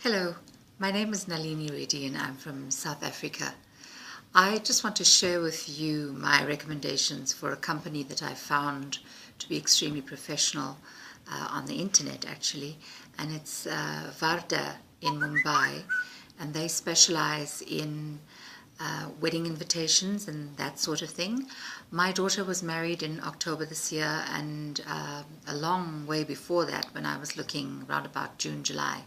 Hello, my name is Nalini Reddy and I'm from South Africa. I just want to share with you my recommendations for a company that I found to be extremely professional on the internet actually, and it's Varda in Mumbai, and they specialize in wedding invitations and that sort of thing. My daughter was married in October this year, and a long way before that, when I was looking around about June, July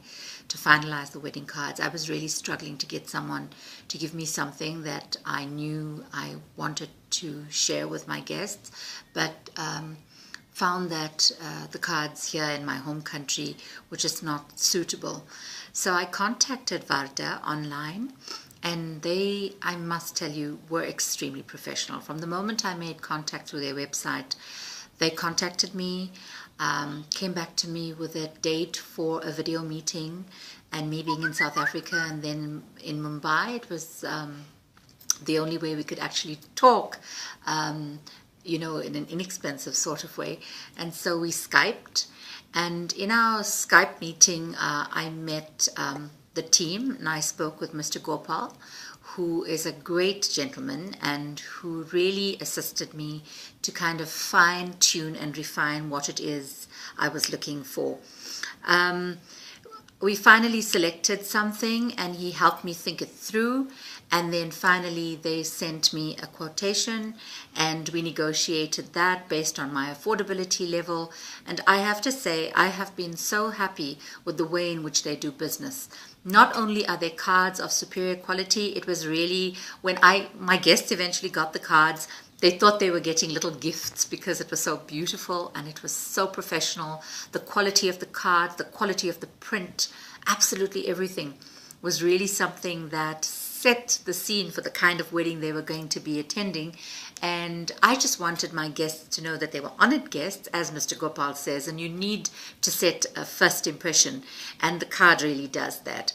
to finalize the wedding cards, I was really struggling to get someone to give me something that I knew I wanted to share with my guests, but found that the cards here in my home country were just not suitable. So I contacted Varda online, and they, I must tell you, were extremely professional. From the moment I made contact through their website, they contacted me, came back to me with a date for a video meeting, and me being in South Africa and then in Mumbai, it was the only way we could actually talk, in an inexpensive sort of way. And so we Skyped, and in our Skype meeting, I met the team, and I spoke with Mr. Gopal, who is a great gentleman and who really assisted me to kind of fine-tune and refine what it is I was looking for. We finally selected something, and he helped me think it through, and then finally they sent me a quotation, and we negotiated that based on my affordability level. And I have to say, I have been so happy with the way in which they do business. Not only are their cards of superior quality, it was really, when my guests eventually got the cards, they thought they were getting little gifts because it was so beautiful and it was so professional. The quality of the card, the quality of the print, absolutely everything was really something that set the scene for the kind of wedding they were going to be attending. And I just wanted my guests to know that they were honored guests, as Mr. Gopal says, and you need to set a first impression, and the card really does that.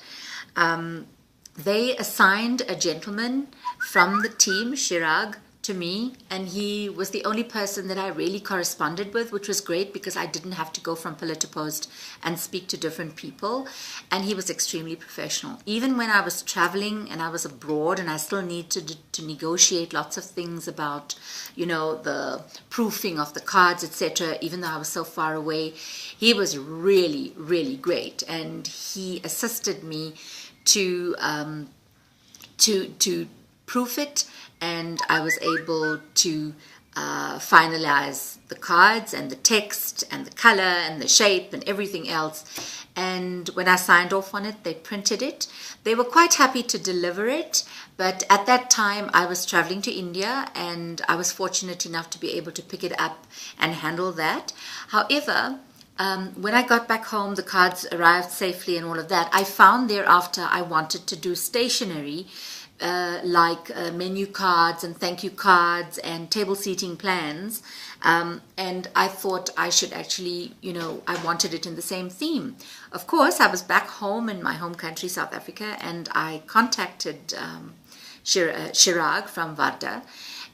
They assigned a gentleman from the team, Chirag, to me, and he was the only person that I really corresponded with, which was great because I didn't have to go from pillar to post and speak to different people, and he was extremely professional. Even when I was traveling and I was abroad and I still needed to negotiate lots of things about, the proofing of the cards, etc., even though I was so far away, he was really, really great, and he assisted me to proof it, and I was able to finalize the cards and the text and the color and the shape and everything else. And when I signed off on it, they printed it. They were quite happy to deliver it, but at that time I was traveling to India, and I was fortunate enough to be able to pick it up and handle that. However, when I got back home, the cards arrived safely and all of that. I found thereafter I wanted to do stationery, like menu cards and thank you cards and table seating plans, and I thought I should actually, I wanted it in the same theme. Of course, I was back home in my home country, South Africa, and I contacted Chirag from Varda,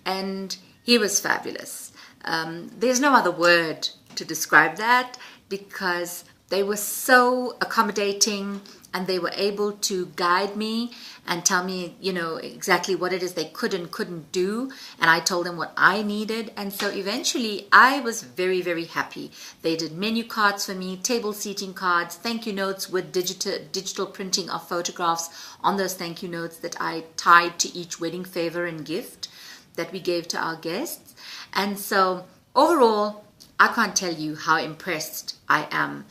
and he was fabulous. There's no other word to describe that, because they were so accommodating, and they were able to guide me and tell me, exactly what it is they could and couldn't do. And I told them what I needed. And so eventually I was very, very happy. They did menu cards for me, table seating cards, thank you notes with digital printing of photographs on those thank you notes that I tied to each wedding favor and gift that we gave to our guests. And so overall, I can't tell you how impressed I am.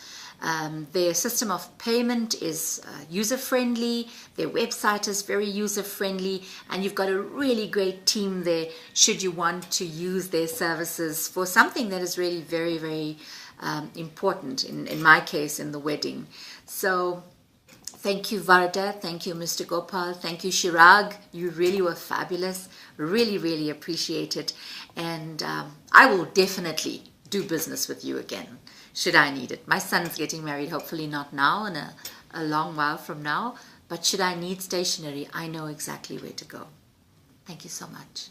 Their system of payment is user-friendly, their website is very user-friendly, and you've got a really great team there should you want to use their services for something that is really very, very important, in my case, in the wedding. So thank you, Varda. Thank you, Mr. Gopal. Thank you, Chirag. You really were fabulous. Really, really appreciate it. And I will definitely do business with you again, should I need it. My son's getting married, hopefully not now, in a long while from now. But should I need stationery, I know exactly where to go. Thank you so much.